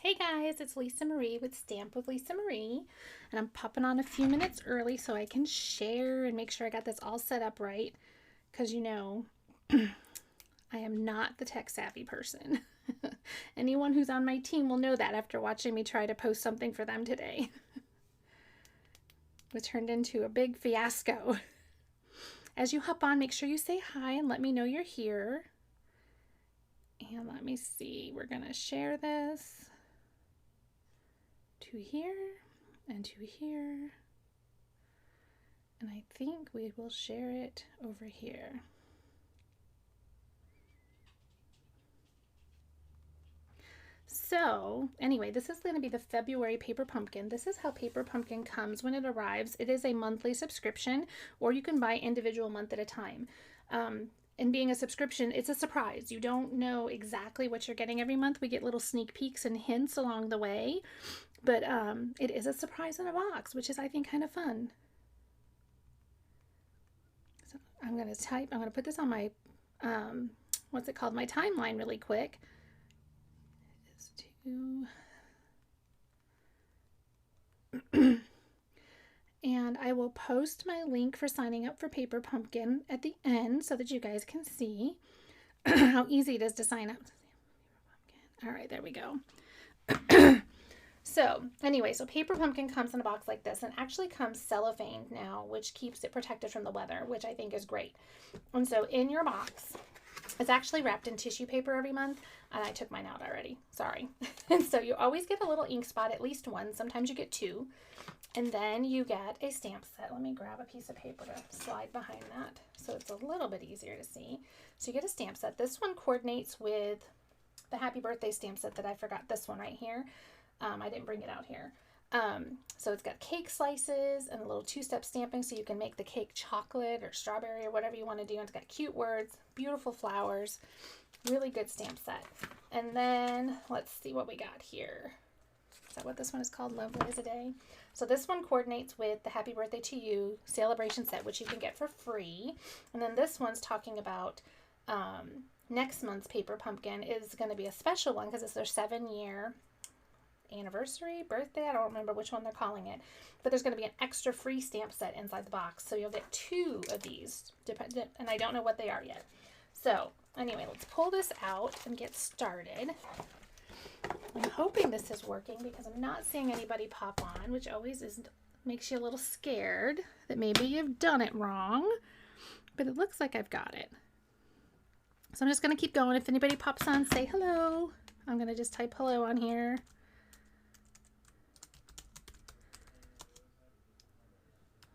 Hey guys, it's Lisa Marie with Stamp with Lisa Marie, and I'm popping on a few minutes early so I can share and make sure I got this all set up right, because I am not the tech savvy person. Anyone who's on my team will know that after watching me try to post something for them today. It turned into a big fiasco. As you hop on, make sure you say hi and let me know you're here. And let me see, we're gonna share this to here and to here, and I think we will share it over here. So anyway, this is going to be the February Paper Pumpkin. This is how Paper Pumpkin comes when it arrives. It is a monthly subscription, or you can buy individual month at a time. And being a subscription, it's a surprise. You don't know exactly what you're getting every month. We get little sneak peeks and hints along the way, but it is a surprise in a box, which is, I think, kind of fun. So I'm going to put this on my, what's it called? My timeline really quick. Is to and I will post my link for signing up for Paper Pumpkin at the end so that you guys can see how easy it is to sign up. All right, there we go. So anyway, so Paper Pumpkin comes in a box like this, and actually comes cellophaned now, which keeps it protected from the weather, which I think is great. And so in your box, it's actually wrapped in tissue paper every month, and I took mine out already. Sorry. And so you always get a little ink spot, at least one. Sometimes you get two. And then you get a stamp set. Let me grab a piece of paper to slide behind that so it's a little bit easier to see. So you get a stamp set. This one coordinates with the Happy Birthday stamp set that I forgot, this one right here. I didn't bring it out here. So it's got cake slices and a little two-step stamping so you can make the cake chocolate or strawberry or whatever you want to do. And it's got cute words, beautiful flowers, really good stamp set. And then let's see what we got here. Is that what this one is called? Lovely as a Day. So this one coordinates with the Happy Birthday to You celebration set, which you can get for free. And then this one's talking about next month's Paper Pumpkin is going to be a special one because it's their 7-year anniversary, birthday, I don't remember which one they're calling it, but there's going to be an extra free stamp set inside the box, so you'll get 2 of these, and I don't know what they are yet. So anyway, let's pull this out and get started. I'm hoping this is working because I'm not seeing anybody pop on, which always makes you a little scared that maybe you've done it wrong, but it looks like I've got it. So I'm just going to keep going. If anybody pops on, say hello. I'm going to just type hello on here.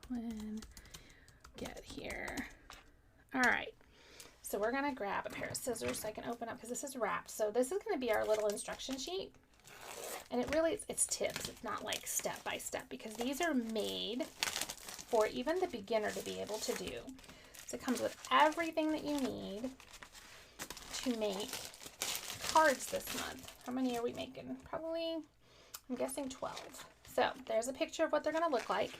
When get here. All right, so we're gonna grab a pair of scissors so I can open up, because this is wrapped. So this is going to be our little instruction sheet, and it's tips. It's not like step by step, because these are made for even the beginner to be able to do. So it comes with everything that you need to make cards this month. How many are we making? Probably, I'm guessing 12. So there's a picture of what they're going to look like.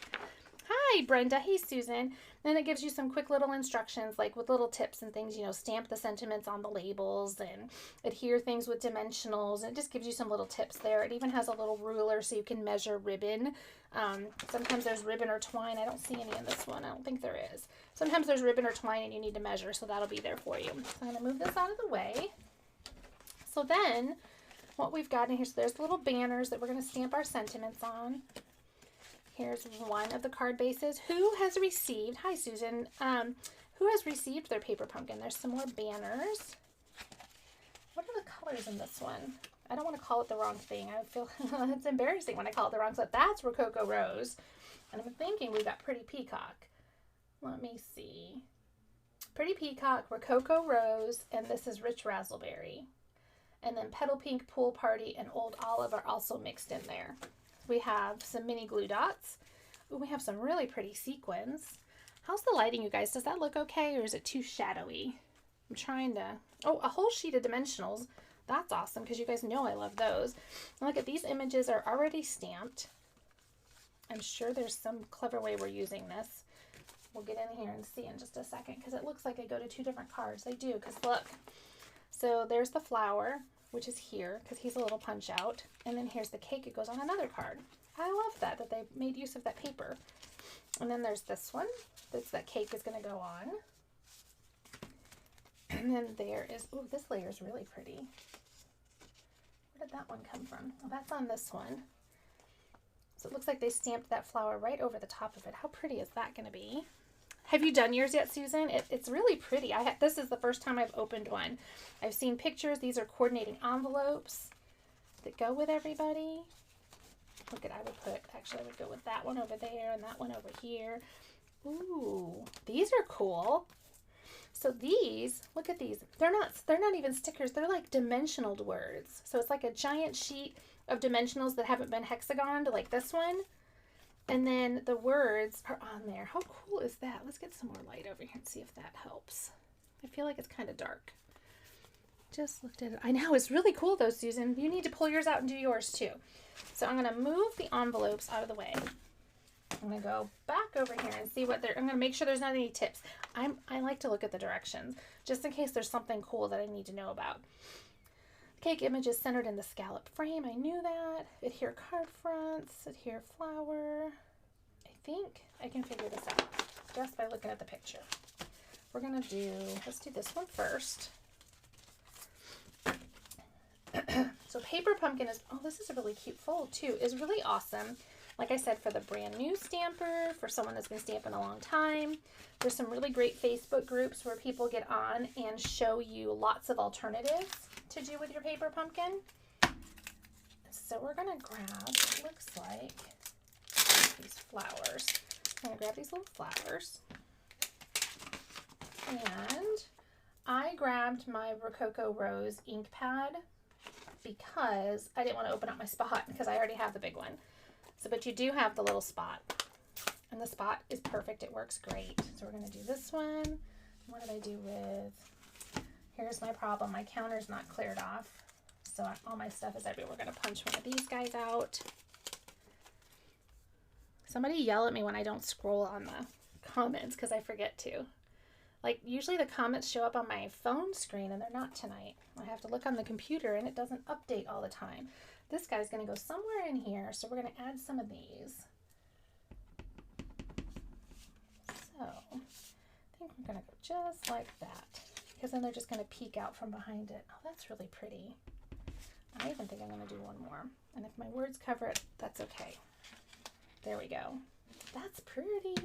Hi, Brenda. Hey, Susan. Then it gives you some quick little instructions, like with little tips and things, stamp the sentiments on the labels and adhere things with dimensionals. And it just gives you some little tips there. It even has a little ruler so you can measure ribbon. Sometimes there's ribbon or twine. I don't see any in this one. I don't think there is. Sometimes there's ribbon or twine and you need to measure, so that'll be there for you. So I'm going to move this out of the way. So then what we've got in here, so there's little banners that we're going to stamp our sentiments on. Here's one of the card bases. Who has received, hi Susan, who has received their Paper Pumpkin? There's some more banners. What are the colors in this one? I don't want to call it the wrong thing. I feel it's embarrassing when I call it the wrong stuff. That's Rococo Rose. And I'm thinking we've got Pretty Peacock. Let me see. Pretty Peacock, Rococo Rose, and this is Rich Razzleberry. And then Petal Pink, Pool Party, and Old Olive are also mixed in there. We have some mini glue dots. Ooh, we have some really pretty sequins. How's the lighting, you guys? Does that look okay, or is it too shadowy? I'm trying to... Oh, a whole sheet of dimensionals. That's awesome, because you guys know I love those. And look at these images are already stamped. I'm sure there's some clever way we're using this. We'll get in here and see in just a second, because it looks like they go to 2 different cards. They do, because look. So there's the flower. which is here because he's a little punch out. And then here's the cake. It goes on another card. I love that they made use of that paper. And then there's this one. That cake is going to go on. And then there is, ooh, this layer is really pretty. Where did that one come from? Oh, that's on this one. So it looks like they stamped that flower right over the top of it. How pretty is that going to be? Have you done yours yet, Susan? It's really pretty. This is the first time I've opened one. I've seen pictures. These are coordinating envelopes that go with everybody. Look at, I would go with that one over there and that one over here. Ooh, these are cool. So these, look at these. They're not even stickers. They're like dimensional words. So it's like a giant sheet of dimensionals that haven't been hexagoned like this one. And then the words are on there. How cool is that? Let's get some more light over here and see if that helps. I feel like it's kind of dark. Just looked at it. I know, it's really cool though, Susan. You need to pull yours out and do yours too. So I'm going to move the envelopes out of the way. I'm going to go back over here and see what I'm going to make sure there's not any tips. I like to look at the directions just in case there's something cool that I need to know about. The cake image is centered in the scallop frame. I knew that. Adhere card fronts, adhere flower. I think I can figure this out just by looking at the picture. We're going to let's do this one first. So paper pumpkin is, oh, this is a really cute fold too, is really awesome. Like I said, for the brand new stamper, for someone that's been stamping a long time. There's some really great Facebook groups where people get on and show you lots of alternatives to do with your paper pumpkin. So we're going to grab, it looks like, these flowers. I'm going to grab these little flowers. And I grabbed my Rococo Rose ink pad because I didn't want to open up my spot because I already have the big one. So, but you do have the little spot, and the spot is perfect. It works great. So we're going to do this one. What did I do with, here's my problem. My counter's not cleared off. So all my stuff is everywhere. We're going to punch one of these guys out. Somebody yell at me when I don't scroll on the comments because I forget to. Like, usually the comments show up on my phone screen, and they're not tonight. I have to look on the computer, and it doesn't update all the time. This guy's going to go somewhere in here, so we're going to add some of these. So, I think we're going to go just like that, because then they're just going to peek out from behind it. Oh, that's really pretty. I even think I'm going to do one more. And if my words cover it, that's okay. There we go. That's pretty.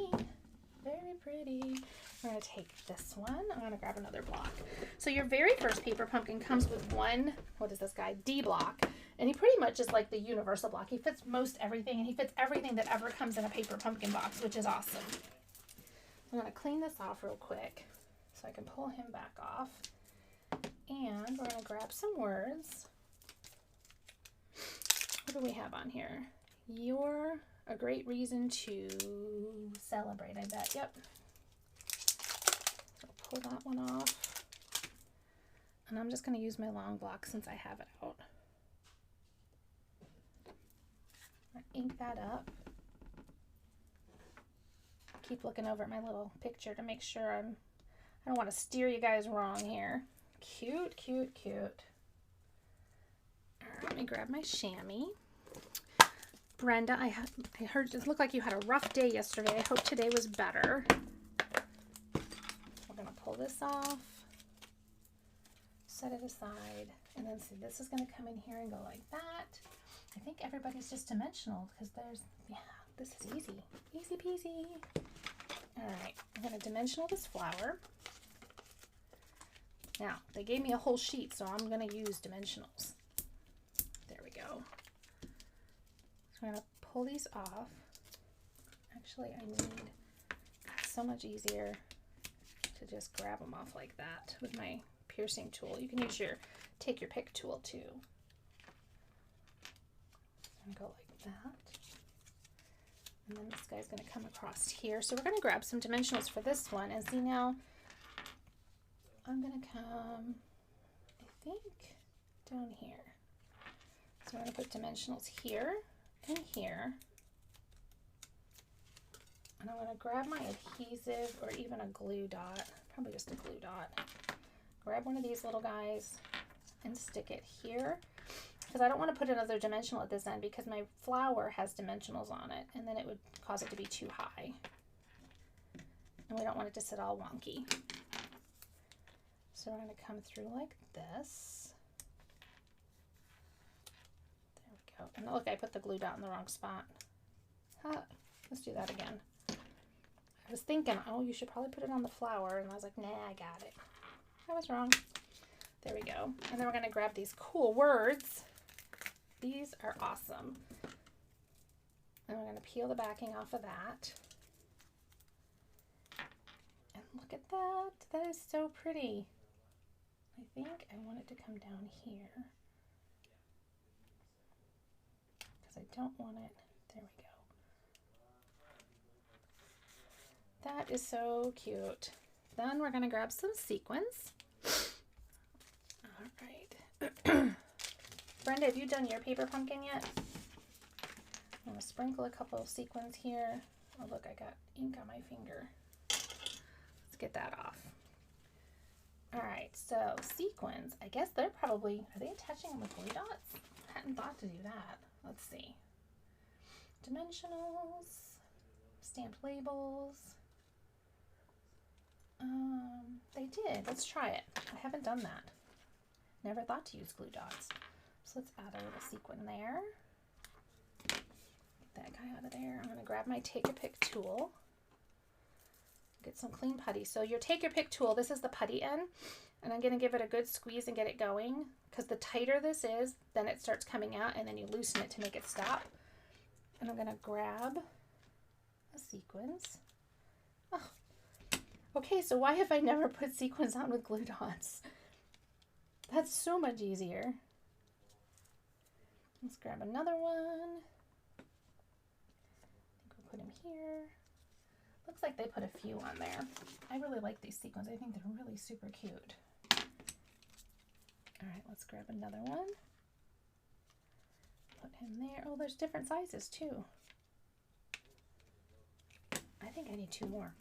Very pretty. We're going to take this one. I'm going to grab another block. So your very first paper pumpkin comes with one, what is this guy? D block. And he pretty much is like the universal block. He fits most everything, and he fits everything that ever comes in a paper pumpkin box, which is awesome. I'm going to clean this off real quick so I can pull him back off. And we're going to grab some words. What do we have on here? You're a great reason to celebrate, I bet. Yep. So pull that one off. And I'm just going to use my long block since I have it out. Ink that up. Keep looking over at my little picture to make sure I don't want to steer you guys wrong here. Cute, cute, cute. All right, let me grab my chamois. Brenda, I heard it looked like you had a rough day yesterday. I hope today was better. We're going to pull this off, set it aside, and then see, this is going to come in here and go like that. I think everybody's just dimensional because there's, yeah, this is easy. Easy peasy. All right, I'm going to dimensional this flower. Now, they gave me a whole sheet, so I'm going to use dimensionals. There we go. So I'm going to pull these off. Actually, it's so much easier to just grab them off like that with my piercing tool. You can use take your pick tool too. I'm going to go like that. And then this guy's going to come across here. So we're going to grab some dimensionals for this one. And see now, I'm going to come, I think, down here. So I'm going to put dimensionals here and here. And I'm going to grab my adhesive or even a glue dot, probably just a glue dot. Grab one of these little guys and stick it here. Because I don't want to put another dimensional at this end because my flower has dimensionals on it and then it would cause it to be too high. And we don't want it to sit all wonky. So we're going to come through like this. There we go. And look, I put the glue dot in the wrong spot. Huh. Let's do that again. I was thinking, oh, you should probably put it on the flower. And I was like, nah, I got it. I was wrong. There we go. And then we're going to grab these cool words. These are awesome. And we're going to peel the backing off of that. And look at that. That is so pretty. I think I want it to come down here. Because I don't want it. There we go. That is so cute. Then we're going to grab some sequins. All right. Brenda, have you done your paper pumpkin yet? I'm going to sprinkle a couple of sequins here. Oh, look, I got ink on my finger. Let's get that off. All right, so sequins. I guess they're probably, are they attaching them with glue dots? I hadn't thought to do that. Let's see. Dimensionals, stamped labels. They did. Let's try it. I haven't done that. Never thought to use glue dots. So let's add a little sequin there. Get that guy out of there. I'm going to grab my take a pick tool. Get some clean putty. So your take your pick tool, this is the putty end, and I'm going to give it a good squeeze and get it going, because the tighter this is, then it starts coming out, and then you loosen it to make it stop. And I'm going to grab a sequins. Oh. Okay, so why have I never put sequins on with glue dots? That's so much easier. Let's grab another one. I think we'll put him here. Looks like they put a few on there. I really like these sequins. I think they're really super cute. All right, let's grab another one. Put him there. Oh, there's different sizes too. I think I need two more.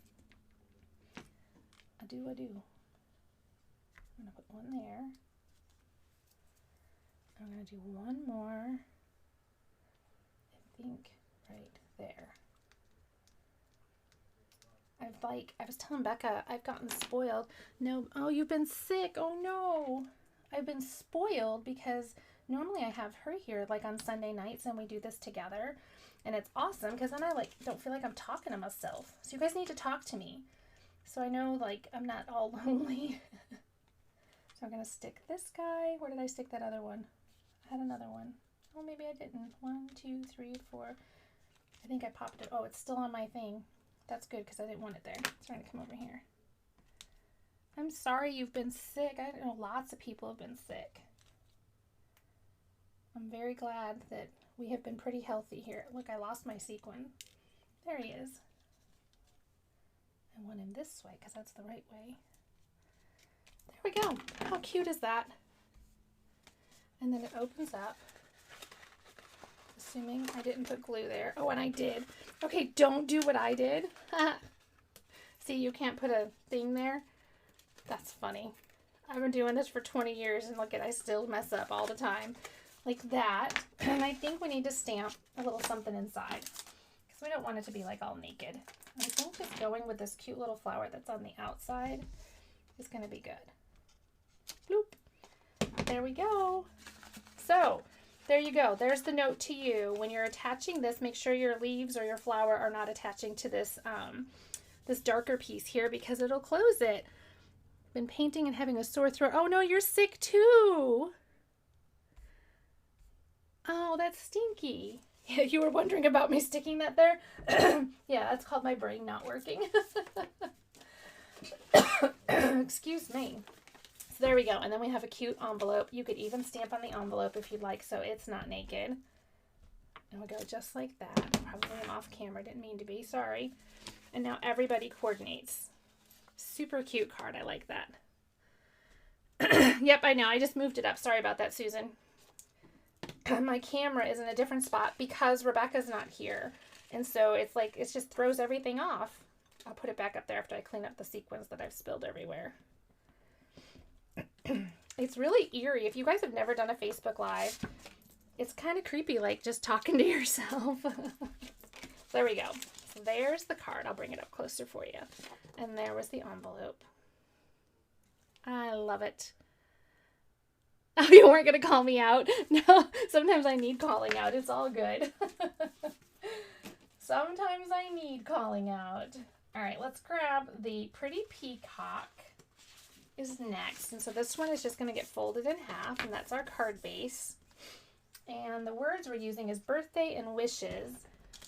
I do. I'm gonna put one there. I'm gonna do one more. I think right there. I was telling Becca, I've gotten spoiled. No, oh, you've been sick. Oh no. I've been spoiled because normally I have her here like on Sunday nights and we do this together. And it's awesome because then I don't feel like I'm talking to myself. So you guys need to talk to me. So I know like I'm not all lonely. So I'm going to stick this guy. Where did I stick that other one? I had another one. Oh, maybe I didn't. 1, 2, 3, 4. I think I popped it. Oh, it's still on my thing. That's good because I didn't want it there. It's trying to come over here. I'm sorry you've been sick. I know lots of people have been sick. I'm very glad that we have been pretty healthy here. Look, I lost my sequin. There he is. I want him this way because that's the right way. There we go. How cute is that? And then it opens up. Assuming I didn't put glue there. Oh, and I did. Okay, don't do what I did. See, you can't put a thing there. That's funny. I've been doing this for 20 years and look at, I still mess up all the time. Like that. And I think we need to stamp a little something inside because we don't want it to be like all naked. I think just going with this cute little flower that's on the outside is going to be good. Bloop. There we go. So there you go. There's the note to you. When you're attaching this, make sure your leaves or your flower are not attaching to this, this darker piece here because it'll close it. Been painting and having a sore throat. Oh no, you're sick too. Oh, that's stinky. Yeah, you were wondering about me sticking that there? Yeah, that's called my brain not working. Excuse me. So there we go. And then we have a cute envelope. You could even stamp on the envelope if you'd like, so it's not naked. And we'll go just like that. Probably I'm off camera. Didn't mean to be. Sorry. And now everybody coordinates. Super cute card. I like that. Yep, I know. I just moved it up. Sorry about that, Susan. My camera is in a different spot because Rebecca's not here. And so it's like, it just throws everything off. I'll put it back up there after I clean up the sequins that I've spilled everywhere. It's really eerie. If you guys have never done a Facebook Live, it's kind of creepy, like just talking to yourself. There we go. So there's the card. I'll bring it up closer for you. And there was the envelope. I love it. Oh, you weren't going to call me out? No, sometimes I need calling out. It's all good. Sometimes I need calling out. All right, let's grab the Pretty Peacock is next. And so this one is just going to get folded in half, and that's our card base. And the words we're using is birthday and wishes.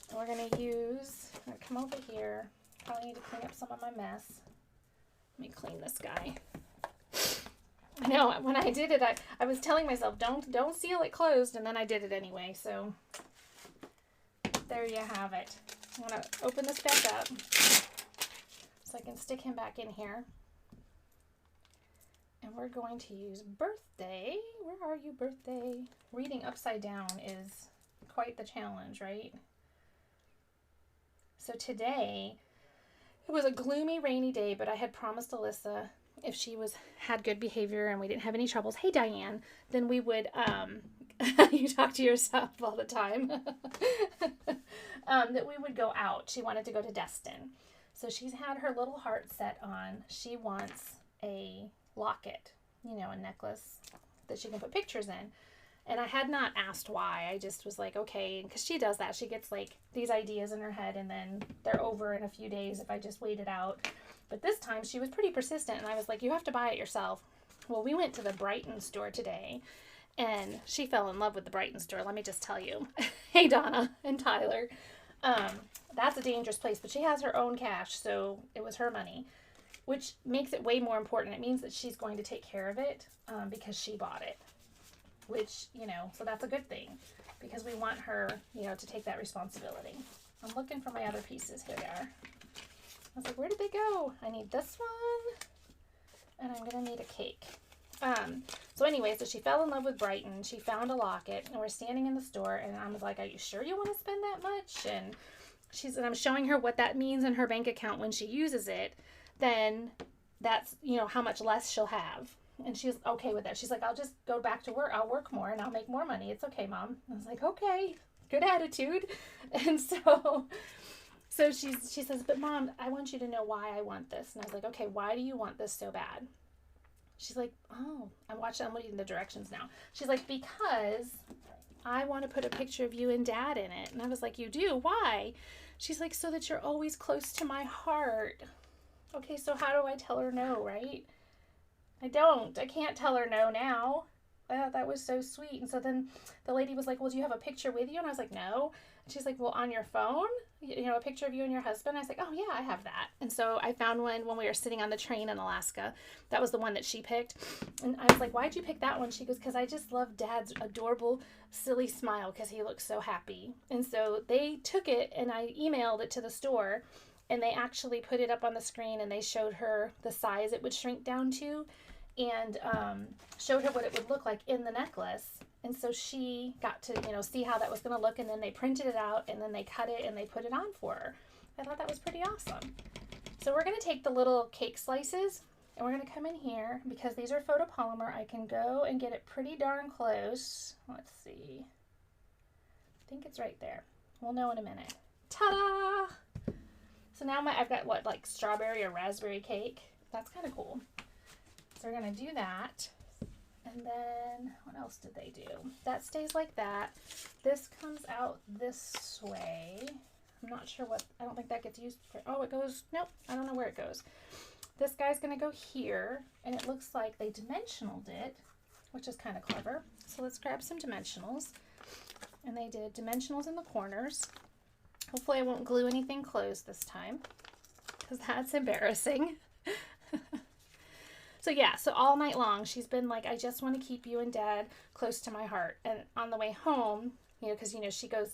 And we're going to use, I'm going to come over here. Probably need to clean up some of my mess. Let me clean this guy. I know, when I did it, I was telling myself, don't seal it closed, and then I did it anyway. So there you have it. I'm going to open this back up so I can stick him back in here. And we're going to use birthday. Where are you, birthday? Reading upside down is quite the challenge, right? So today, it was a gloomy, rainy day, but I had promised Alyssa if she had good behavior and we didn't have any troubles, hey, Diane, then we would, you talk to yourself all the time, that we would go out. She wanted to go to Destin. So she's had her little heart set on. She wants a locket, you know, a necklace that she can put pictures in. And I had not asked why. I just was like, okay, because she does that. She gets like these ideas in her head and then they're over in a few days if I just wait it out. But this time she was pretty persistent and I was like, you have to buy it yourself. Well, we went to the Brighton store today and she fell in love with the Brighton store. Let me just tell you. Hey, Donna and Tyler. That's a dangerous place, but she has her own cash. So it was her money, which makes it way more important. It means that she's going to take care of it because she bought it. Which, you know, so that's a good thing because we want her, you know, to take that responsibility. I'm looking for my other pieces. Here they are. I was like, where did they go? I need this one and I'm going to need a cake. So anyway, so she fell in love with Brighton. She found a locket and we're standing in the store and I was like, are you sure you want to spend that much? And I'm showing her what that means in her bank account when she uses it. Then that's, you know, how much less she'll have. And she's okay with that. She's like, I'll just go back to work. I'll work more and I'll make more money. It's okay, Mom. I was like, okay, good attitude. And so she says, but Mom, I want you to know why I want this. And I was like, okay, why do you want this so bad? She's like, oh, I'm reading the directions now. She's like, because I want to put a picture of you and Dad in it. And I was like, you do? Why? She's like, so that you're always close to my heart. Okay, so how do I tell her no, right? I can't tell her no now. I thought that was so sweet. And so then the lady was like, well, do you have a picture with you? And I was like, no. And she's like, well, on your phone, you know, a picture of you and your husband. I was like, oh yeah, I have that. And so I found one when we were sitting on the train in Alaska. That was the one that she picked. And I was like, why'd you pick that one? She goes, because I just love Dad's adorable, silly smile because he looks so happy. And so they took it and I emailed it to the store and they actually put it up on the screen and they showed her the size it would shrink down to and showed her what it would look like in the necklace. And so she got to, you know, see how that was going to look, and then they printed it out and then they cut it and they put it on for her. I thought that was pretty awesome. So we're going to take the little cake slices and we're going to come in here because these are photopolymer. I can go and get it pretty darn close. Let's see. I think it's right there. We'll know in a minute. Ta-da! So now I've got what, like strawberry or raspberry cake? That's kind of cool. So we're going to do that. And then what else did they do? That stays like that. This comes out this way. I'm not sure what, I don't think that gets used for, oh, it goes, nope, I don't know where it goes. This guy's going to go here, and it looks like they dimensionaled it, which is kind of clever. So let's grab some dimensionals. And they did dimensionals in the corners. Hopefully I won't glue anything closed this time, because that's embarrassing. So yeah, so all night long, she's been like, I just want to keep you and Dad close to my heart. And on the way home, you know, because, you know,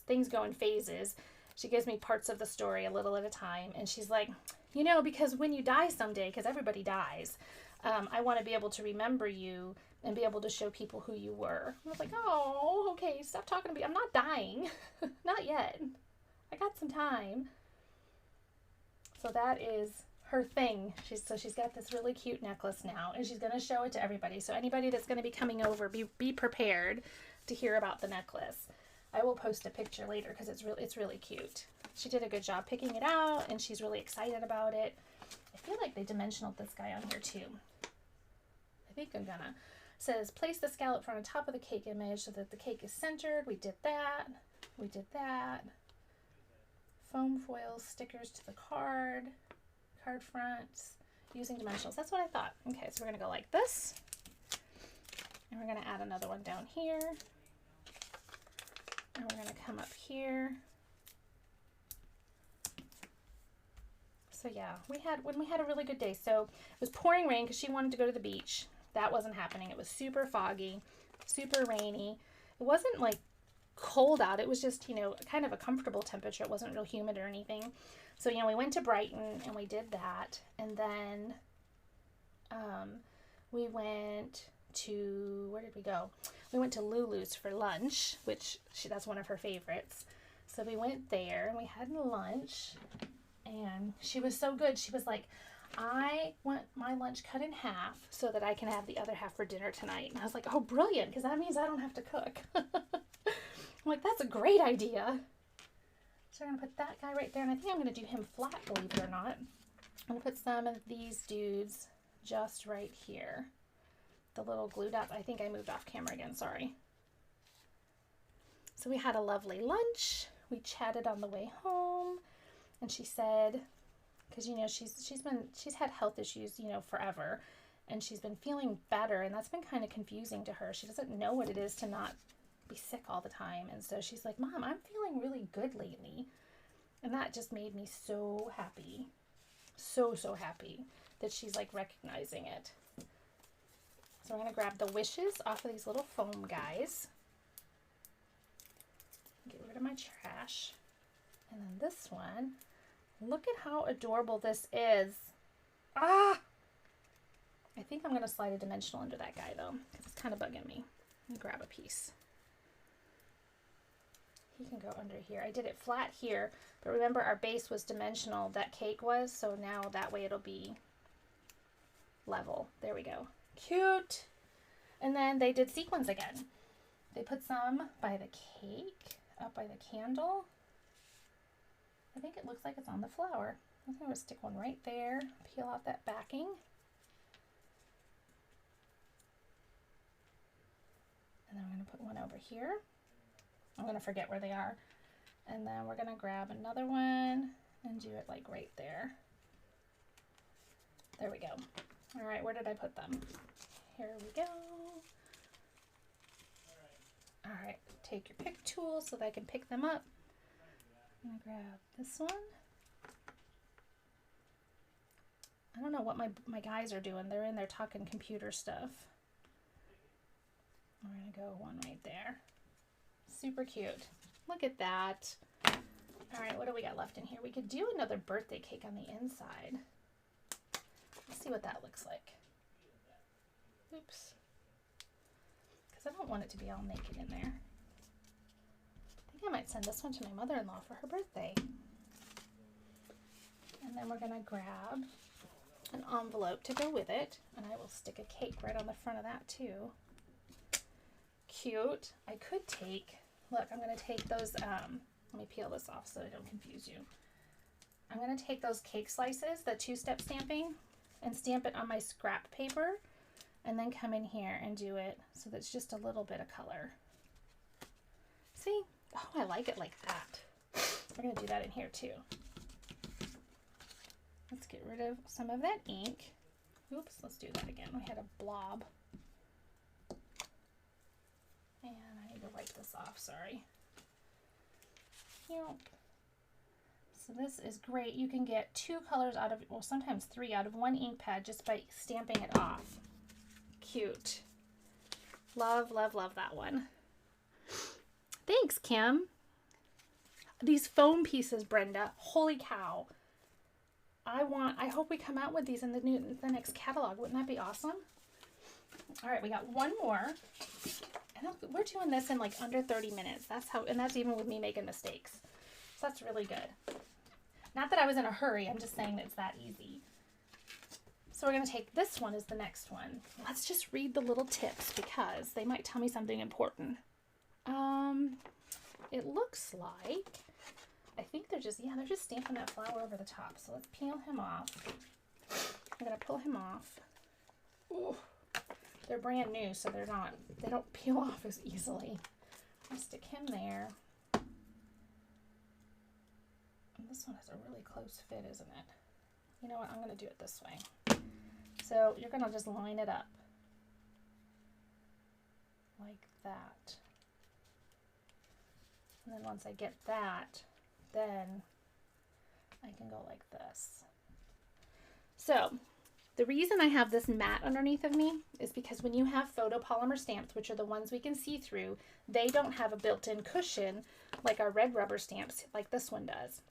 things go in phases. She gives me parts of the story a little at a time. And she's like, you know, because when you die someday, because everybody dies, I want to be able to remember you and be able to show people who you were. I was like, oh, okay, stop talking to me. I'm not dying. Not yet. I got some time. So that is her thing. She's got this really cute necklace now, and she's going to show it to everybody. So anybody that's going to be coming over, be prepared to hear about the necklace. I will post a picture later because it's really cute. She did a good job picking it out, and she's really excited about it. I feel like they dimensionaled this guy on here too. I think I'm gonna. Says place the scallop on top of the cake image so that the cake is centered. We did that. We did that. Foam foil stickers to the card fronts, using dimensionals. That's what I thought. Okay, so we're gonna go like this, and we're gonna add another one down here, and we're gonna come up here. So yeah, we had a really good day. So it was pouring rain because she wanted to go to the beach. That wasn't happening. It was super foggy, super rainy. It wasn't like cold out. It was just, you know, kind of a comfortable temperature. It wasn't real humid or anything. So, you know, we went to Brighton and we did that. And then we went to, where did we go? We went to Lulu's for lunch, which that's one of her favorites. So we went there and we had lunch, and she was so good. She was like, I want my lunch cut in half so that I can have the other half for dinner tonight. And I was like, oh, brilliant, because that means I don't have to cook. I'm like, that's a great idea. So we're going to put that guy right there. And I think I'm going to do him flat, believe it or not. I'm going to put some of these dudes just right here. The little glue dots. I think I moved off camera again. Sorry. So we had a lovely lunch. We chatted on the way home. And she said, because, you know, she's had health issues, you know, forever. And she's been feeling better. And that's been kind of confusing to her. She doesn't know what it is to not be sick all the time. And so she's like, Mom, I'm feeling really good lately. And that just made me so happy. So happy that she's like recognizing it. So I'm going to grab the wishes off of these little foam guys. Get rid of my trash. And then this one, look at how adorable this is. Ah! I think I'm going to slide a dimensional under that guy though, because it's kind of bugging me. Let me grab a piece. He can go under here. I did it flat here, but remember our base was dimensional, that cake was, so now that way it'll be level. There we go. Cute. And then they did sequins again. They put some by the cake, up by the candle. I think it looks like it's on the flower. I'm going to stick one right there, peel off that backing. And then we're going to put one over here. I'm going to forget where they are. And then we're going to grab another one and do it like right there. There we go. All right, where did I put them? Here we go. All right, take your pick tool so that I can pick them up. I'm going to grab this one. I don't know what my guys are doing. They're in there talking computer stuff. We're going to go one right there. Super cute. Look at that. All right, what do we got left in here? We could do another birthday cake on the inside. Let's see what that looks like. Oops. Because I don't want it to be all naked in there. I think I might send this one to my mother-in-law for her birthday. And then we're going to grab an envelope to go with it. And I will stick a cake right on the front of that too. Cute. I could take, look, I'm going to take those, let me peel this off so I don't confuse you. I'm going to take those cake slices, the two-step stamping, and stamp it on my scrap paper, and then come in here and do it so that's just a little bit of color. See? Oh, I like it like that. We're going to do that in here too. Let's get rid of some of that ink. Oops, let's do that again. We had a blob. And I need to wipe this off, sorry. Yep. So this is great. You can get 2 colors out of, well, sometimes 3 out of 1 ink pad just by stamping it off. Cute. Love, love, love that one. Thanks, Kim. These foam pieces, Brenda. Holy cow. I hope we come out with these in the next catalog. Wouldn't that be awesome? All right, we got one more. We're doing this in like under 30 minutes. And that's even with me making mistakes. So that's really good. Not that I was in a hurry. I'm just saying that it's that easy. So we're going to take this one as the next one. Let's just read the little tips because they might tell me something important. It looks like, I think they're just stamping that flower over the top. So let's peel him off. I'm going to pull him off. Ooh, they're brand new, so they don't peel off as easily. I'll stick him there. And this one has a really close fit, isn't it? You know what? I'm going to do it this way. So you're going to just line it up like that. And then once I get that, then I can go like this. So the reason I have this mat underneath of me is because when you have photopolymer stamps, which are the ones we can see through, they don't have a built-in cushion like our red rubber stamps, like this one does.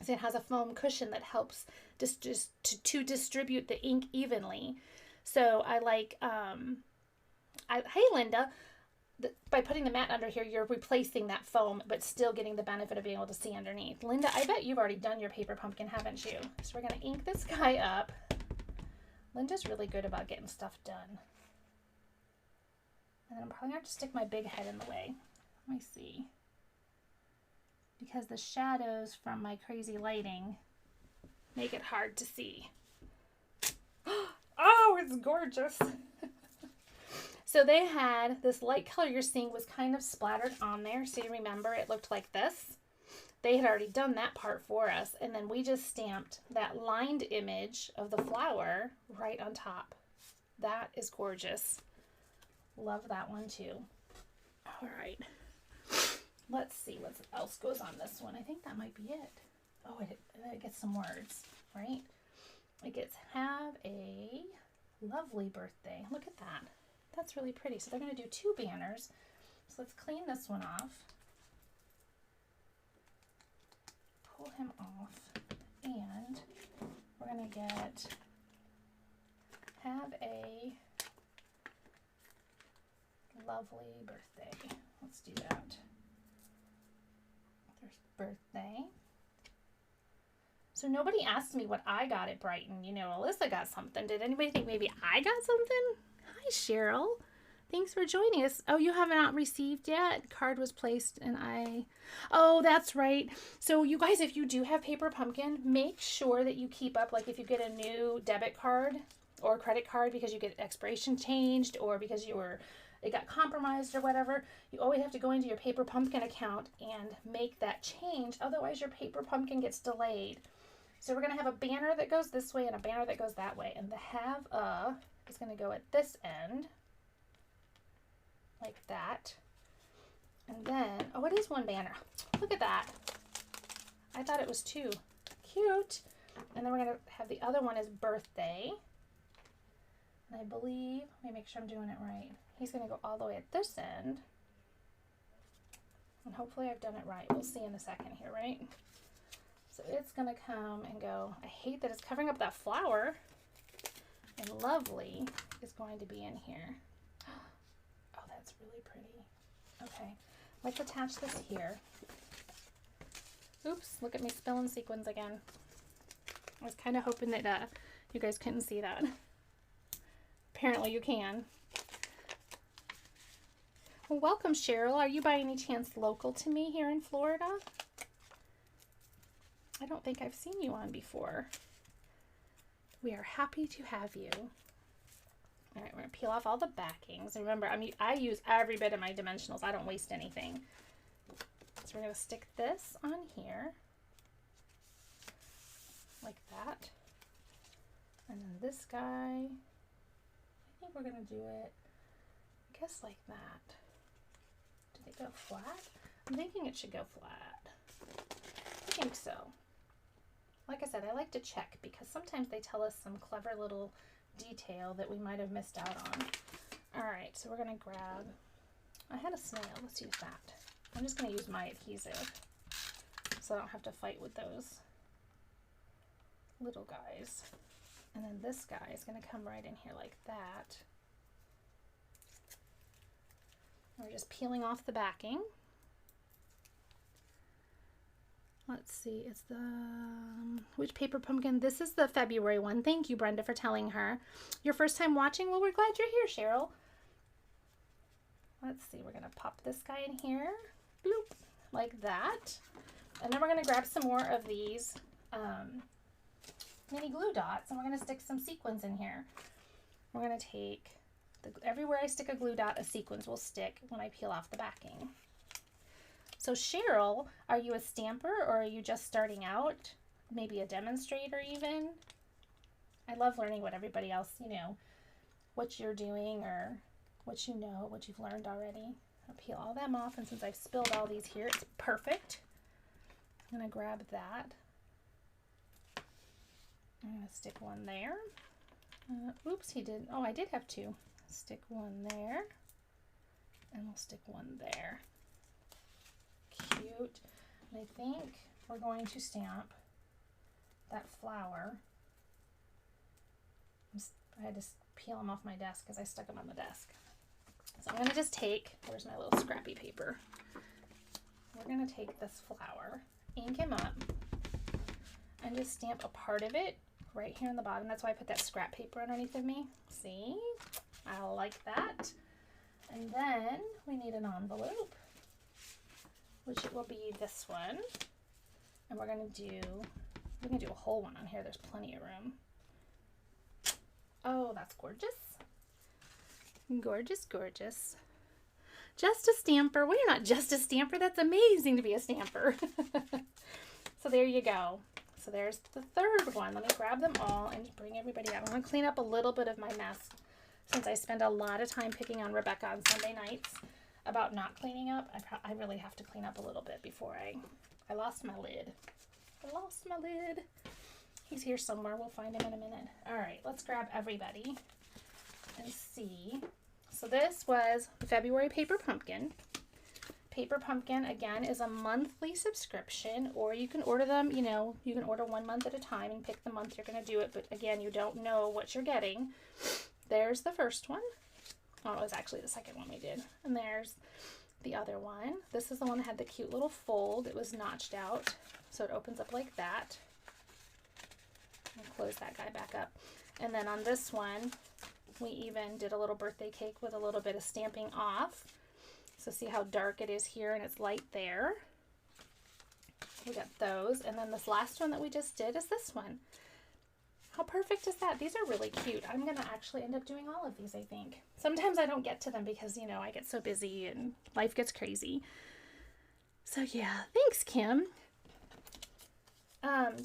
So it has a foam cushion that helps just to distribute the ink evenly. So I like, hey Linda, by putting the mat under here, you're replacing that foam, but still getting the benefit of being able to see underneath. Linda, I bet you've already done your paper pumpkin, haven't you? So we're going to ink this guy up. Linda's really good about getting stuff done. And then I'm probably going to have to stick my big head in the way. Let me see. Because the shadows from my crazy lighting make it hard to see. Oh, it's gorgeous. So they had this light color you're seeing was kind of splattered on there. So you remember it looked like this. They had already done that part for us. And then we just stamped that lined image of the flower right on top. That is gorgeous. Love that one too. All right. Let's see what else goes on this one. I think that might be it. Oh, it gets some words, right? It gets have a lovely birthday. Look at that. That's really pretty. So they're going to do two banners. So let's clean this one off. Pull him off. And we're going to get have a lovely birthday. Let's do that. There's birthday. So nobody asked me what I got at Brighton. You know, Alyssa got something. Did anybody think maybe I got something? Hi, Cheryl. Thanks for joining us. Oh, you have not received yet? Card was placed and oh, that's right. So you guys, if you do have Paper Pumpkin, make sure that you keep up. Like if you get a new debit card or credit card because you get expiration changed or because it got compromised or whatever, you always have to go into your Paper Pumpkin account and make that change. Otherwise, your Paper Pumpkin gets delayed. So we're going to have a banner that goes this way and a banner that goes that way. And the have a is going to go at this end, like that. And then, oh, it is one banner. Look at that. I thought it was two. Cute. And then we're going to have the other one is birthday. And I believe, let me make sure I'm doing it right. He's going to go all the way at this end. And hopefully I've done it right. We'll see in a second here, right? So it's going to come and go. I hate that it's covering up that flower. And lovely is going to be in here. Oh, that's really pretty. Okay, let's attach this here. Oops, look at me spilling sequins again. I was kind of hoping that you guys couldn't see that. Apparently you can. Well, welcome, Cheryl. Are you by any chance local to me here in Florida? I don't think I've seen you on before. We are happy to have you. All right, we're going to peel off all the backings. And remember, I use every bit of my dimensionals. I don't waste anything. So we're going to stick this on here. Like that. And then this guy, I think we're going to do it, I guess like that. Did it go flat? I'm thinking it should go flat. I think so. Like I said, I like to check because sometimes they tell us some clever little detail that we might have missed out on. All right, so we're going to grab, I had a snail. Let's use that. I'm just going to use my adhesive so I don't have to fight with those little guys. And then this guy is going to come right in here like that. And we're just peeling off the backing. let's see, it's the, which paper pumpkin? This is the February one. Thank you, Brenda, for telling her. Your first time watching? Well, we're glad you're here, Cheryl. Let's see, we're going to pop this guy in here. Bloop, like that. And then we're going to grab some more of these mini glue dots, and we're going to stick some sequins in here. We're going to take, everywhere I stick a glue dot, a sequins will stick when I peel off the backing. So Cheryl, are you a stamper or are you just starting out? Maybe a demonstrator even? I love learning what everybody else, you know, what you're doing or what you know, what you've learned already. I'll peel all them off, and since I've spilled all these here, it's perfect. I'm going to grab that. I'm going to stick one there. Oops, I did have two. Stick one there, and we'll stick one there. Cute. And I think we're going to stamp that flower. I had to peel them off my desk because I stuck them on the desk. So I'm going to just take, where's my little scrappy paper? We're going to take this flower, ink him up, and just stamp a part of it right here on the bottom. That's why I put that scrap paper underneath of me. See? I like that. And then we need an envelope, which it will be this one. And we're going to do a whole one on here. There's plenty of room. Oh, that's gorgeous. Gorgeous, gorgeous. Just a stamper. Well, you're not just a stamper. That's amazing to be a stamper. So there you go. So there's the third one. Let me grab them all and bring everybody up. I'm going to clean up a little bit of my mess since I spend a lot of time picking on Rebecca on Sunday nights about not cleaning up. I really have to clean up a little bit before I lost my lid. I lost my lid. He's here somewhere. We'll find him in a minute. All right, let's grab everybody and see. So this was the February Paper Pumpkin. Paper Pumpkin, again, is a monthly subscription, or you can order them, you know, you can order 1 month at a time and pick the month you're going to do it. But again, you don't know what you're getting. There's the first one. Oh, it was actually the second one we did. And there's the other one. This is the one that had the cute little fold. It was notched out, so it opens up like that. I'll close that guy back up. And then on this one, we even did a little birthday cake with a little bit of stamping off. So see how dark it is here and it's light there. We got those. And then this last one that we just did is this one. How perfect is that? These are really cute. I'm going to actually end up doing all of these, I think. Sometimes I don't get to them because, you know, I get so busy and life gets crazy. So yeah, thanks, Kim.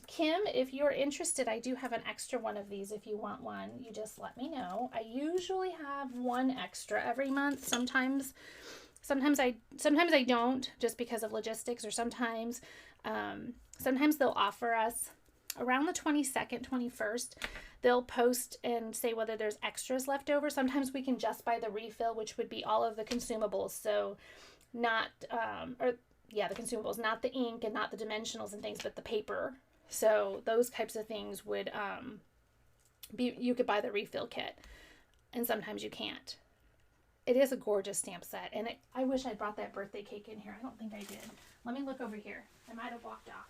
Kim, if you're interested, I do have an extra one of these. If you want one, you just let me know. I usually have one extra every month. Sometimes I don't, just because of logistics, or sometimes they'll offer us around the 22nd, 21st. They'll post and say whether there's extras left over. Sometimes we can just buy the refill, which would be all of the consumables. So not, the consumables, not the ink and not the dimensionals and things, but the paper. So those types of things would you could buy the refill kit, and sometimes you can't. It is a gorgeous stamp set, and I wish I brought that birthday cake in here. I don't think I did. Let me look over here. I might have walked off.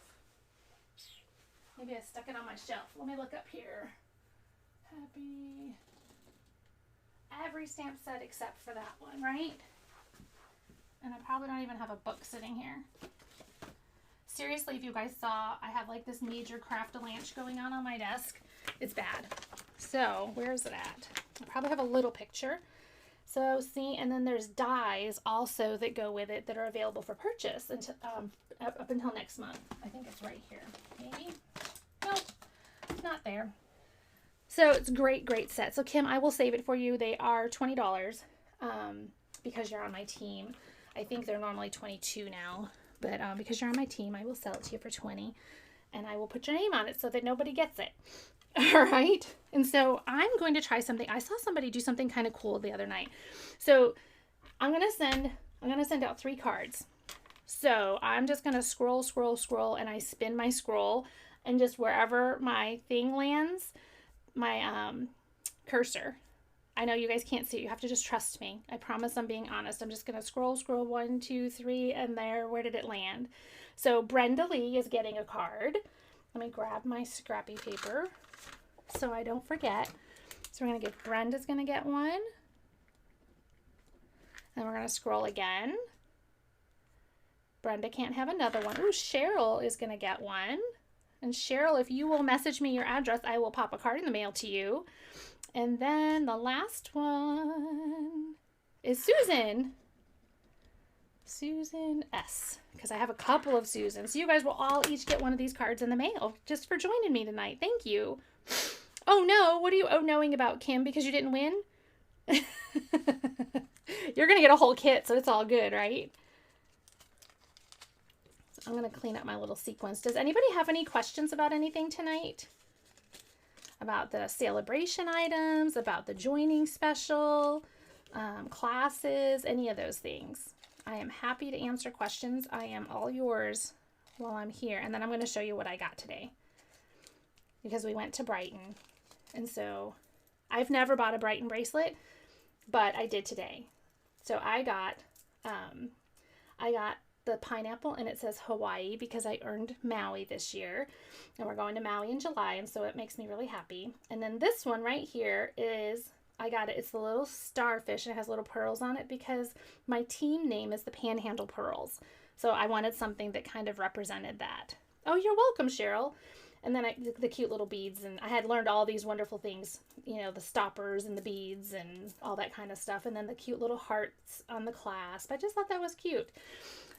Maybe I stuck it on my shelf. Let me look up here. Happy. Every stamp set except for that one, right? And I probably don't even have a book sitting here. Seriously, if you guys saw, I have like this major craft-a-lanch going on my desk. It's bad. So where is it at? I probably have a little picture. So see, and then there's dies also that go with it that are available for purchase until, up until next month. I think it's right here. Maybe? Nope, it's not there. So it's a great, great set. So Kim, I will save it for you. They are $20 because you're on my team. I think they're normally $22 now, but because you're on my team, I will sell it to you for $20, and I will put your name on it so that nobody gets it. All right. And so I'm going to try something. I saw somebody do something kind of cool the other night. So I'm going to send out 3 cards. So I'm just going to scroll, and I spin my scroll, and just wherever my thing lands, my cursor. I know you guys can't see it. You have to just trust me. I promise I'm being honest. I'm just going to scroll 1, 2, 3, and there. Where did it land? So Brenda Lee is getting a card. Let me grab my scrappy paper so I don't forget. So we're going to give Brenda's going to get one. And we're going to scroll again. Brenda can't have another one. Ooh, Cheryl is going to get one. And Cheryl, if you will message me your address, I will pop a card in the mail to you. And then the last one is Susan. Susan S. Because I have a couple of Susans. So you guys will all each get one of these cards in the mail just for joining me tonight. Thank you. Oh no, what are you knowing about, Kim? Because you didn't win? You're going to get a whole kit, so it's all good, right? So I'm going to clean up my little sequins. Does anybody have any questions about anything tonight? About the celebration items, about the joining special, classes, any of those things? I am happy to answer questions. I am all yours while I'm here. And then I'm going to show you what I got today. Because we went to Brighton. And so I've never bought a Brighton bracelet, but I did today. So I got the pineapple, and it says Hawaii because I earned Maui this year. And we're going to Maui in July, and so it makes me really happy. And then this one right here is, I got it. It's the little starfish, and it has little pearls on it because my team name is the Panhandle Pearls. So I wanted something that kind of represented that. Oh, you're welcome, Cheryl. And then the cute little beads, and I had learned all these wonderful things, you know, the stoppers and the beads and all that kind of stuff. And then the cute little hearts on the clasp. I just thought that was cute.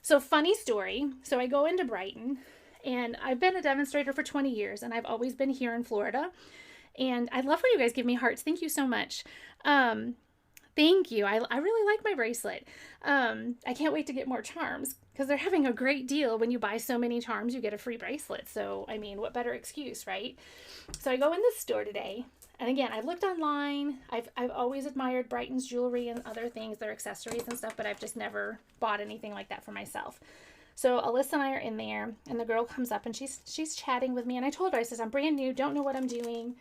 So funny story. So I go into Brighton, and I've been a demonstrator for 20 years, and I've always been here in Florida. And I love when you guys give me hearts. Thank you so much. Thank you. I really like my bracelet. I can't wait to get more charms because they're having a great deal. When you buy so many charms, you get a free bracelet. So, I mean, what better excuse, right? So I go in the store today. And again, I looked online. I've always admired Brighton's jewelry and other things, their accessories and stuff, but I've just never bought anything like that for myself. So Alyssa and I are in there, and the girl comes up, and she's chatting with me. And I told her, I says, I'm brand new, don't know what I'm doing.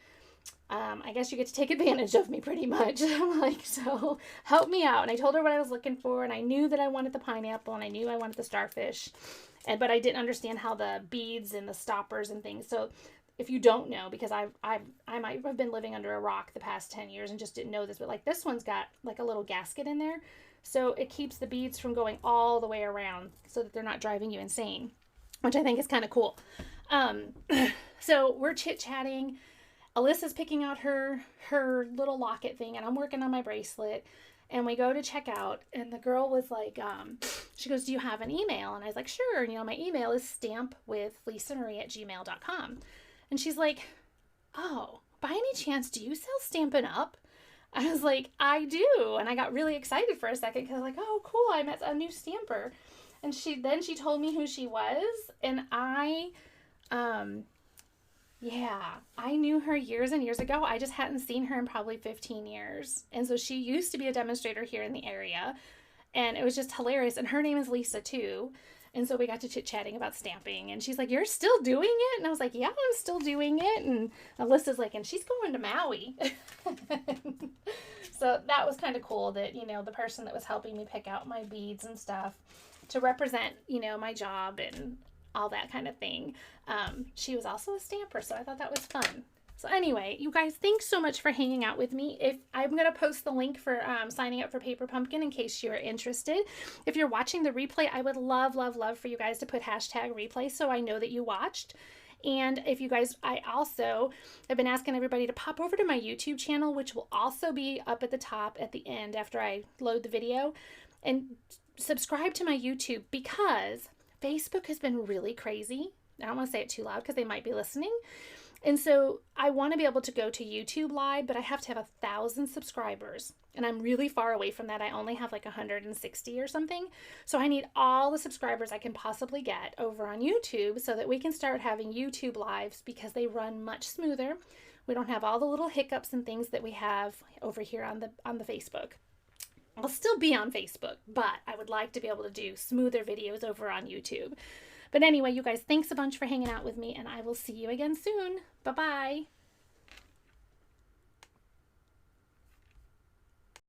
I guess you get to take advantage of me pretty much. I'm like, so help me out. And I told her what I was looking for, and I knew that I wanted the pineapple, and I knew I wanted the starfish, but I didn't understand how the beads and the stoppers and things. So if you don't know, because I might have been living under a rock the past 10 years and just didn't know this, but like this one's got like a little gasket in there. So it keeps the beads from going all the way around so that they're not driving you insane, which I think is kind of cool. So we're chit-chatting. Alyssa's picking out her little locket thing, and I'm working on my bracelet. And we go to check out, and the girl was like, she goes, do you have an email? And I was like, sure. And, you know, my email is stampwithlisamarie@gmail.com. And she's like, oh, by any chance, do you sell Stampin' Up? I was like, I do. And I got really excited for a second because I was like, oh, cool, I met a new stamper. And she told me who she was, and I knew her years and years ago. I just hadn't seen her in probably 15 years. And so she used to be a demonstrator here in the area, and it was just hilarious. And her name is Lisa too. And so we got to chit-chatting about stamping, and she's like, you're still doing it? And I was like, yeah, I'm still doing it. And Alyssa's like, and she's going to Maui. So that was kind of cool that, you know, the person that was helping me pick out my beads and stuff to represent, you know, my job and all that kind of thing. She was also a stamper, so I thought that was fun. So anyway, you guys, thanks so much for hanging out with me. If I'm going to post the link for signing up for Paper Pumpkin in case you're interested. If you're watching the replay, I would love, love, love for you guys to put #replay so I know that you watched. And if you guys, I also have been asking everybody to pop over to my YouTube channel, which will also be up at the top at the end after I load the video, and subscribe to my YouTube because Facebook has been really crazy. I don't want to say it too loud because they might be listening. And so I want to be able to go to YouTube Live, but I have to have 1,000 subscribers. And I'm really far away from that. I only have like 160 or something. So I need all the subscribers I can possibly get over on YouTube so that we can start having YouTube Lives because they run much smoother. We don't have all the little hiccups and things that we have over here on the Facebook. I'll still be on Facebook, but I would like to be able to do smoother videos over on YouTube. But anyway, you guys, thanks a bunch for hanging out with me, and I will see you again soon. Bye-bye.